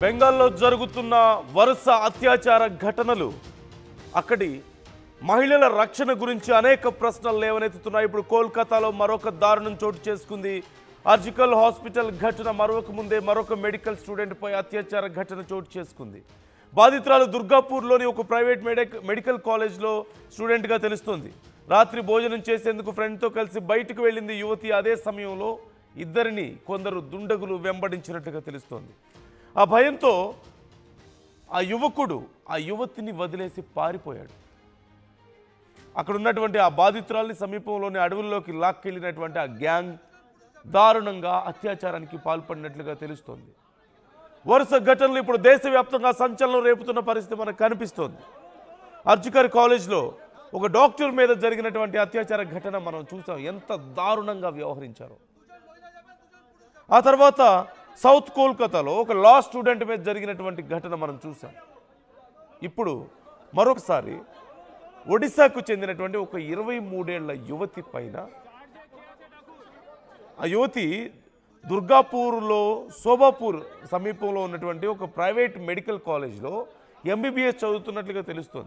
బెంగాల్లో జరుగుతున్న వరుస అత్యాచార ఘటనలు అక్కడి మహిళల రక్షణ గురించి అనేక ప్రశ్నలు లేవనెత్తుతున్నాయి. ఇప్పుడు కోల్కతాలో మరొక దారుణం చోటు చేసుకుంది. ఆర్జికల్ హాస్పిటల్ ఘటన మరొక మెడికల్ స్టూడెంట్ పై అత్యాచార ఘటన చోటు చేసుకుంది. బాధితురాలు దుర్గాపూర్లోని ఒక ప్రైవేట్ మెడికల్ కాలేజ్లో స్టూడెంట్గా తెలుస్తోంది. రాత్రి భోజనం చేసేందుకు ఫ్రెండ్తో కలిసి బయటకు వెళ్ళింది యువతి. అదే సమయంలో ఇద్దరిని కొందరు దుండగులు వెంబడించినట్లుగా తెలుస్తోంది. ఆ భయంతో ఆ యువకుడు ఆ యువతిని వదిలేసి పారిపోయాడు. అక్కడ ఉన్నటువంటి ఆ బాధితురాల్ని సమీపంలోని అడవుల్లోకి లాక్కెళ్ళినటువంటి ఆ గ్యాంగ్ దారుణంగా అత్యాచారానికి పాల్పడినట్లుగా తెలుస్తోంది. వరుస ఘటనలు ఇప్పుడు దేశవ్యాప్తంగా సంచలనం రేపుతున్న పరిస్థితి మనకు కనిపిస్తోంది. ఆర్జికర్ కాలేజ్లో ఒక డాక్టర్ మీద జరిగినటువంటి అత్యాచార ఘటన మనం చూసాం. ఎంత దారుణంగా వ్యవహరించారో. ఆ తర్వాత సౌత్ కోల్కతాలో ఒక లా స్టూడెంట్ మీద జరిగినటువంటి ఘటన మనం చూసాం. ఇప్పుడు మరొకసారి ఒడిశాకు చెందినటువంటి ఒక 23 ఏళ్ల యువతి పైన, ఆ యువతి దుర్గాపూర్లో శోభాపూర్ సమీపంలో ఉన్నటువంటి ఒక ప్రైవేట్ మెడికల్ కాలేజ్లో MBBS చదువుతున్నట్లుగా తెలుస్తోంది.